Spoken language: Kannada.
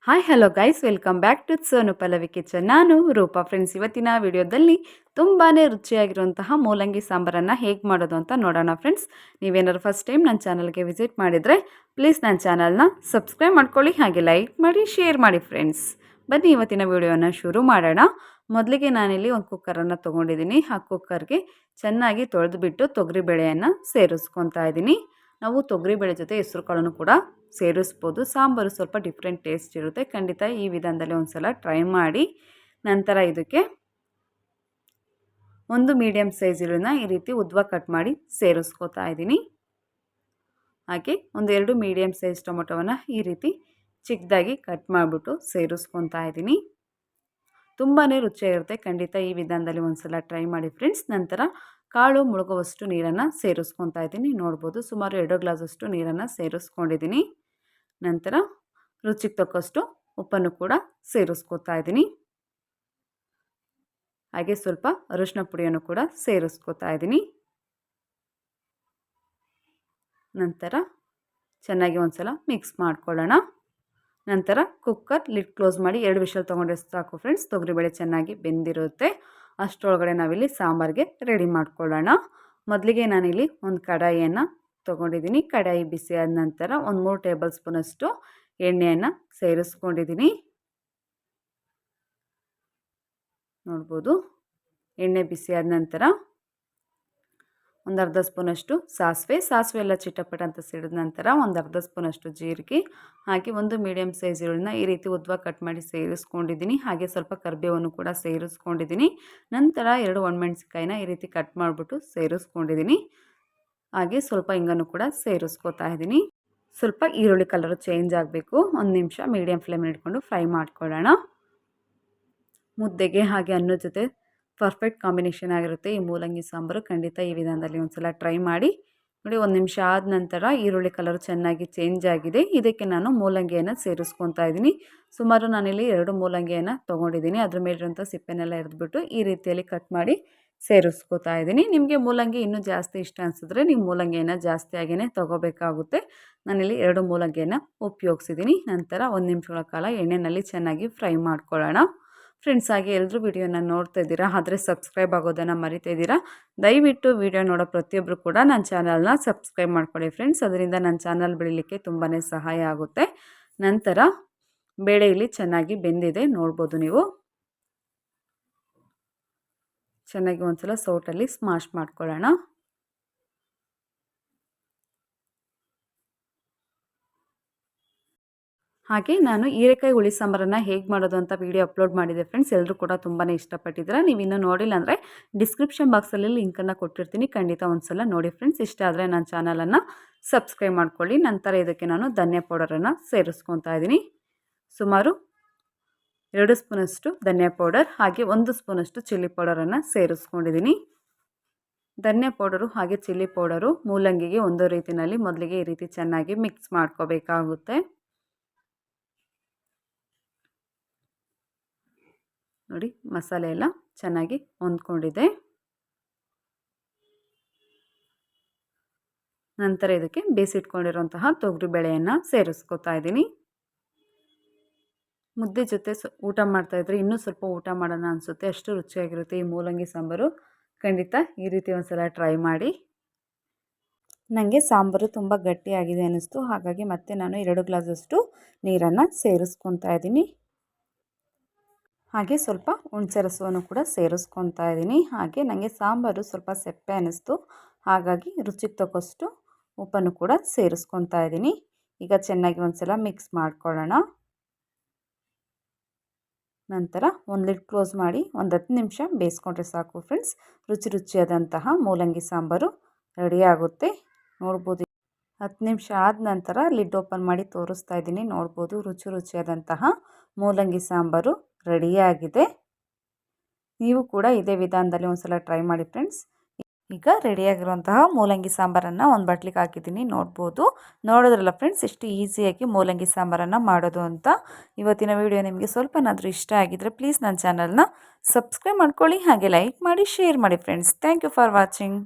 Hi hello guys, welcome back to Sonu Pallavi kitchen. ನಾನು ರೂಪಾ. ಫ್ರೆಂಡ್ಸ್, ಇವತ್ತಿನ ವಿಡಿಯೋದಲ್ಲಿ ತುಂಬಾ ರುಚಿಯಾಗಿರುವಂತಹ ಮೂಲಂಗಿ ಸಾಂಬಾರನ್ನು ಹೇಗೆ ಮಾಡೋದು ಅಂತ ನೋಡೋಣ. ಫ್ರೆಂಡ್ಸ್, ನೀವೇನಾದ್ರು ಫಸ್ಟ್ ಟೈಮ್ ನನ್ನ ಚಾನಲ್ಗೆ ವಿಸಿಟ್ ಮಾಡಿದರೆ ಪ್ಲೀಸ್ ನನ್ನ ಚಾನಲ್ನ ಸಬ್ಸ್ಕ್ರೈಬ್ ಮಾಡ್ಕೊಳ್ಳಿ, ಹಾಗೆ ಲೈಕ್ ಮಾಡಿ, ಶೇರ್ ಮಾಡಿ. ಫ್ರೆಂಡ್ಸ್, ಬನ್ನಿ ಇವತ್ತಿನ ವಿಡಿಯೋನ ಶುರು ಮಾಡೋಣ. ಮೊದಲಿಗೆ ನಾನಿಲ್ಲಿ ಒಂದು ಕುಕ್ಕರನ್ನು ತೊಗೊಂಡಿದ್ದೀನಿ. ಆ ಕುಕ್ಕರ್ಗೆ ಚೆನ್ನಾಗಿ ತೊಳೆದುಬಿಟ್ಟು ತೊಗರಿಬೇಳೆಯನ್ನು ಸೇರಿಸ್ಕೊತಾ ಇದ್ದೀನಿ. ನಾವು ತೊಗರಿಬೇಳೆ ಜೊತೆ ಹೆಸರು ಕಾಳನ್ನು ಕೂಡ ಸೇರಿಸ್ಬೋದು. ಸಾಂಬಾರು ಸ್ವಲ್ಪ ಡಿಫ್ರೆಂಟ್ ಟೇಸ್ಟ್ ಇರುತ್ತೆ. ಖಂಡಿತ ಈ ವಿಧಾನದಲ್ಲಿ ಒಂದು ಸಲ ಟ್ರೈ ಮಾಡಿ. ನಂತರ ಇದಕ್ಕೆ ಒಂದು ಮೀಡಿಯಮ್ ಸೈಜ್ ಈರುಳ್ಳಿನ ಈ ರೀತಿ ಉದ್ದ ಕಟ್ ಮಾಡಿ ಸೇರಿಸ್ಕೋತಾ ಇದ್ದೀನಿ. ಹಾಗೆ ಒಂದು 2 ಮೀಡಿಯಮ್ ಸೈಜ್ ಟೊಮೊಟೊವನ್ನು ಈ ರೀತಿ ಚಿಕ್ಕದಾಗಿ ಕಟ್ ಮಾಡಿಬಿಟ್ಟು ಸೇರಿಸ್ಕೊತಾ ಇದ್ದೀನಿ. ತುಂಬಾ ರುಚಿಯಾಗಿರುತ್ತೆ. ಖಂಡಿತ ಈ ವಿಧಾನದಲ್ಲಿ ಒಂದು ಸಲ ಟ್ರೈ ಮಾಡಿ ಫ್ರೆಂಡ್ಸ್. ನಂತರ ಕಾಳು ಮುಳುಗುವಷ್ಟು ನೀರನ್ನು ಸೇರಿಸ್ಕೊತಾ ಇದ್ದೀನಿ. ನೋಡ್ಬೋದು, ಸುಮಾರು 2 ಗ್ಲಾಸಷ್ಟು ನೀರನ್ನು ಸೇರಿಸ್ಕೊಂಡಿದ್ದೀನಿ. ನಂತರ ರುಚಿಗೆ ತಕ್ಕಷ್ಟು ಉಪ್ಪನ್ನು ಕೂಡ ಸೇರಿಸ್ಕೊತಾ ಇದ್ದೀನಿ. ಹಾಗೆ ಸ್ವಲ್ಪ ಅರಿಶಿನ ಪುಡಿಯನ್ನು ಕೂಡ ಸೇರಿಸ್ಕೊತಾ ಇದ್ದೀನಿ. ನಂತರ ಚೆನ್ನಾಗಿ ಒಂದು ಸಲ ಮಿಕ್ಸ್ ಮಾಡ್ಕೊಳ್ಳೋಣ. ನಂತರ ಕುಕ್ಕರ್ ಲಿಡ್ ಕ್ಲೋಸ್ ಮಾಡಿ 2 ವಿಷಲ್ ತೊಗೊಂಡ್ರೆ ಸಾಕು ಫ್ರೆಂಡ್ಸ್. ತೊಗರಿಬೇಳೆ ಚೆನ್ನಾಗಿ ಬೆಂದಿರುತ್ತೆ. ಅಷ್ಟರೊಳಗಡೆ ನಾವಿಲ್ಲಿ ಸಾಂಬಾರಿಗೆ ರೆಡಿ ಮಾಡ್ಕೊಳ್ಳೋಣ. ಮೊದಲಿಗೆ ನಾನಿಲ್ಲಿ ಒಂದು ಕಡಾಯಿಯನ್ನು ತೊಗೊಂಡಿದ್ದೀನಿ. ಕಡಾಯಿ ಬಿಸಿ ಆದ ನಂತರ ಒಂದು 3 ಟೇಬಲ್ ಸ್ಪೂನಷ್ಟು ಎಣ್ಣೆಯನ್ನು ಸೇರಿಸ್ಕೊಂಡಿದ್ದೀನಿ. ನೋಡ್ಬೋದು, ಎಣ್ಣೆ ಬಿಸಿ ಆದ ನಂತರ ಒಂದು ಅರ್ಧ ಸ್ಪೂನಷ್ಟು ಸಾಸಿವೆ ಎಲ್ಲ ಚಿಟಪಟ ಅಂತ ಸಿಡಿದ ನಂತರ ಒಂದು ಅರ್ಧ ಸ್ಪೂನಷ್ಟು ಜೀರಿಗೆ, ಹಾಗೆ ಒಂದು ಮೀಡಿಯಮ್ ಸೈಜ್ ಈರುಳ್ಳಿನ ಈ ರೀತಿ ಉದ್ದ ಕಟ್ ಮಾಡಿ ಸೇರಿಸ್ಕೊಂಡಿದ್ದೀನಿ. ಹಾಗೆ ಸ್ವಲ್ಪ ಕರಿಬೇವನ್ನು ಕೂಡ ಸೇರಿಸ್ಕೊಂಡಿದ್ದೀನಿ. ನಂತರ 2 ಒಣಮೆಣಸಿನಕಾಯಿನ ಈ ರೀತಿ ಕಟ್ ಮಾಡಿಬಿಟ್ಟು ಸೇರಿಸ್ಕೊಂಡಿದ್ದೀನಿ. ಹಾಗೆ ಸ್ವಲ್ಪ ಹಿಂಗನ್ನು ಕೂಡ ಸೇರಿಸ್ಕೊತಾ ಇದ್ದೀನಿ. ಸ್ವಲ್ಪ ಈರುಳ್ಳಿ ಕಲರು ಚೇಂಜ್ ಆಗಬೇಕು. 1 ನಿಮಿಷ ಮೀಡಿಯಮ್ ಫ್ಲೇಮಲ್ಲಿ ಇಟ್ಕೊಂಡು ಫ್ರೈ ಮಾಡ್ಕೊಳ್ಳೋಣ. ಮುದ್ದೆಗೆ ಹಾಗೆ ಅನ್ನದ ಜೊತೆ ಪರ್ಫೆಕ್ಟ್ ಕಾಂಬಿನೇಷನ್ ಆಗಿರುತ್ತೆ ಈ ಮೂಲಂಗಿ ಸಾಂಬಾರು. ಖಂಡಿತ ಈ ವಿಧಾನದಲ್ಲಿ ಒಂದು ಸಲ ಟ್ರೈ ಮಾಡಿ ನೋಡಿ. 1 ನಿಮಿಷ ಆದ ನಂತರ ಈರುಳ್ಳಿ ಕಲರು ಚೆನ್ನಾಗಿ ಚೇಂಜ್ ಆಗಿದೆ. ಇದಕ್ಕೆ ನಾನು ಮೂಲಂಗಿಯನ್ನು ಸೇರಿಸ್ಕೊತಾ ಇದ್ದೀನಿ. ಸುಮಾರು ನಾನಿಲ್ಲಿ 2 ಮೂಲಂಗಿಯನ್ನು ತೊಗೊಂಡಿದ್ದೀನಿ. ಅದ್ರ ಮೇಲಿರುವಂಥ ಸಿಪ್ಪೆನೆಲ್ಲ ಎರೆದ್ಬಿಟ್ಟು ಈ ರೀತಿಯಲ್ಲಿ ಕಟ್ ಮಾಡಿ ಸೇರಿಸ್ಕೊತಾ ಇದ್ದೀನಿ. ನಿಮಗೆ ಮೂಲಂಗಿ ಇನ್ನೂ ಜಾಸ್ತಿ ಇಷ್ಟ ಅನಿಸಿದ್ರೆ ನೀವು ಮೂಲಂಗಿಯನ್ನು ಜಾಸ್ತಿಯಾಗಿಯೇ ತೊಗೋಬೇಕಾಗುತ್ತೆ. ನಾನಿಲ್ಲಿ 2 ಮೂಲಂಗಿಯನ್ನು ಉಪಯೋಗಿಸಿದ್ದೀನಿ. ನಂತರ 1 ನಿಮಿಷಗಳ ಕಾಲ ಎಣ್ಣೆಯಲ್ಲಿ ಚೆನ್ನಾಗಿ ಫ್ರೈ ಮಾಡ್ಕೊಳ್ಳೋಣ. ಫ್ರೆಂಡ್ಸ್, ಹಾಗೆ ಎಲ್ಲರೂ ವಿಡಿಯೋನ ನೋಡ್ತಾ ಇದ್ದೀರಾ, ಆದರೆ ಸಬ್ಸ್ಕ್ರೈಬ್ ಆಗೋದನ್ನು ಮರಿತಾ ಇದ್ದೀರಾ. ದಯವಿಟ್ಟು ವಿಡಿಯೋ ನೋಡೋ ಪ್ರತಿಯೊಬ್ಬರು ಕೂಡ ನನ್ನ ಚಾನಲ್ನ ಸಬ್ಸ್ಕ್ರೈಬ್ ಮಾಡ್ಕೊಳ್ಳಿ ಫ್ರೆಂಡ್ಸ್. ಅದರಿಂದ ನನ್ನ ಚಾನಲ್ ಬೆಳೀಲಿಕ್ಕೆ ತುಂಬಾ ಸಹಾಯ ಆಗುತ್ತೆ. ನಂತರ ಬೇಳೆ ಇಲ್ಲಿ ಚೆನ್ನಾಗಿ ಬೆಂದಿದೆ, ನೋಡ್ಬೋದು ನೀವು. ಚೆನ್ನಾಗಿ ಒಂದ್ಸಲ ಸೌಟಲ್ಲಿ ಸ್ಮಾಶ್ ಮಾಡ್ಕೊಳ್ಳೋಣ. ಹಾಗೆ ನಾನು ಹೀರೆಕಾಯಿ ಹುಳಿ ಸಾಂಬಾರನ್ನು ಹೇಗೆ ಮಾಡೋದು ಅಂತ ವಿಡಿಯೋ ಅಪ್ಲೋಡ್ ಮಾಡಿದೆ ಫ್ರೆಂಡ್ಸ್. ಎಲ್ಲರೂ ಕೂಡ ತುಂಬಾ ಇಷ್ಟಪಟ್ಟಿದ್ದೀರಾ. ನೀವು ಇನ್ನೂ ನೋಡಿಲ್ಲ ಅಂದರೆ ಡಿಸ್ಕ್ರಿಪ್ಷನ್ ಬಾಕ್ಸಲ್ಲಿ ಲಿಂಕನ್ನು ಕೊಟ್ಟಿರ್ತೀನಿ, ಖಂಡಿತ ಒಂದು ಸಲ ನೋಡಿ ಫ್ರೆಂಡ್ಸ್. ಇಷ್ಟ ಆದರೆ ನನ್ನ ಚಾನಲನ್ನು ಸಬ್ಸ್ಕ್ರೈಬ್ ಮಾಡ್ಕೊಳ್ಳಿ. ನಂತರ ಇದಕ್ಕೆ ನಾನು ಧನಿಯಾ ಪೌಡರನ್ನು ಸೇರಿಸ್ಕೊತಾ ಇದ್ದೀನಿ. ಸುಮಾರು 2 ಸ್ಪೂನಷ್ಟು ಧನಿಯಾ ಪೌಡರ್, ಹಾಗೆ 1 ಸ್ಪೂನಷ್ಟು ಚಿಲ್ಲಿ ಪೌಡರನ್ನು ಸೇರಿಸ್ಕೊಂಡಿದ್ದೀನಿ. ಧನಿಯಾ ಪೌಡರು ಹಾಗೆ ಚಿಲ್ಲಿ ಪೌಡರು ಮೂಲಂಗಿಗೆ ಒಂದು ರೀತಿಯಲ್ಲಿ ಮೊದಲಿಗೆ ಈ ರೀತಿ ಚೆನ್ನಾಗಿ ಮಿಕ್ಸ್ ಮಾಡ್ಕೋಬೇಕಾಗುತ್ತೆ. ನೋಡಿ, ಮಸಾಲೆ ಎಲ್ಲ ಚೆನ್ನಾಗಿ ಹೊಂದ್ಕೊಂಡಿದೆ. ನಂತರ ಇದಕ್ಕೆ ಬೇಯಿಸಿಟ್ಕೊಂಡಿರುವಂತಹ ತೊಗರಿಬೇಳೆಯನ್ನು ಸೇರಿಸ್ಕೊತಾ ಇದ್ದೀನಿ. ಮುದ್ದೆ ಜೊತೆ ಊಟ ಮಾಡ್ತಾಯಿದ್ರೆ ಇನ್ನೂ ಸ್ವಲ್ಪ ಊಟ ಮಾಡೋಣ ಅನಿಸುತ್ತೆ, ಅಷ್ಟು ರುಚಿಯಾಗಿರುತ್ತೆ ಈ ಮೂಲಂಗಿ ಸಾಂಬಾರು. ಖಂಡಿತ ಈ ರೀತಿ ಒಂದು ಸಲ ಟ್ರೈ ಮಾಡಿ. ನನಗೆ ಸಾಂಬಾರು ತುಂಬ ಗಟ್ಟಿಯಾಗಿದೆ ಅನ್ನಿಸ್ತು, ಹಾಗಾಗಿ ಮತ್ತೆ ನಾನು 2 ಗ್ಲಾಸಷ್ಟು ನೀರನ್ನು ಸೇರಿಸ್ಕೊತಾ ಇದ್ದೀನಿ. ಹಾಗೆ ಸ್ವಲ್ಪ ಹುಣಸೆ ರಸವನ್ನು ಕೂಡ ಸೇರಿಸ್ಕೊತಾ ಇದ್ದೀನಿ. ಹಾಗೆ ನನಗೆ ಸಾಂಬಾರು ಸ್ವಲ್ಪ ಸಪ್ಪೆ ಅನ್ನಿಸ್ತು, ಹಾಗಾಗಿ ರುಚಿಗೆ ತಕ್ಕಷ್ಟು ಉಪ್ಪನ್ನು ಕೂಡ ಸೇರಿಸ್ಕೊತಾ ಇದ್ದೀನಿ. ಈಗ ಚೆನ್ನಾಗಿ ಒಂದು ಸಲ ಮಿಕ್ಸ್ ಮಾಡ್ಕೊಳ್ಳೋಣ. ನಂತರ ಒಂದು ಲಿಡ್ ಕ್ಲೋಸ್ ಮಾಡಿ ಒಂದು 10 ನಿಮಿಷ ಬೇಯಿಸ್ಕೊಂಡ್ರೆ ಸಾಕು ಫ್ರೆಂಡ್ಸ್. ರುಚಿಯಾದಂತಹ ಮೂಲಂಗಿ ಸಾಂಬಾರು ರೆಡಿಯಾಗುತ್ತೆ. ನೋಡ್ಬೋದು, 10 ನಿಮಿಷ ಆದ ನಂತರ ಲಿಡ್ ಓಪನ್ ಮಾಡಿ ತೋರಿಸ್ತಾ ಇದ್ದೀನಿ. ನೋಡ್ಬೋದು, ರುಚಿಯಾದಂತಹ ಮೂಲಂಗಿ ಸಾಂಬಾರು ರೆಡಿಯಾಗಿದೆ. ನೀವು ಕೂಡ ಇದೇ ವಿಧಾನದಲ್ಲಿ ಒಂದು ಸಲ ಟ್ರೈ ಮಾಡಿ ಫ್ರೆಂಡ್ಸ್. ಈಗ ರೆಡಿಯಾಗಿರುವಂತಹ ಮೂಲಂಗಿ ಸಾಂಬಾರನ್ನು ಒಂದು ಬಟ್ಲಿಗೆ ಹಾಕಿದ್ದೀನಿ. ನೋಡೋದ್ರಲ್ಲ ಫ್ರೆಂಡ್ಸ್, ಎಷ್ಟು ಈಸಿಯಾಗಿ ಮೂಲಂಗಿ ಸಾಂಬಾರನ್ನು ಮಾಡೋದು ಅಂತ. ಇವತ್ತಿನ ವಿಡಿಯೋ ನಿಮಗೆ ಸ್ವಲ್ಪನಾದರೂ ಇಷ್ಟ ಆಗಿದ್ದರೆ ಪ್ಲೀಸ್ ನನ್ನ ಚಾನಲ್ನ ಸಬ್ಸ್ಕ್ರೈಬ್ ಮಾಡ್ಕೊಳ್ಳಿ, ಹಾಗೆ ಲೈಕ್ ಮಾಡಿ, ಶೇರ್ ಮಾಡಿ friends. Thank you for watching.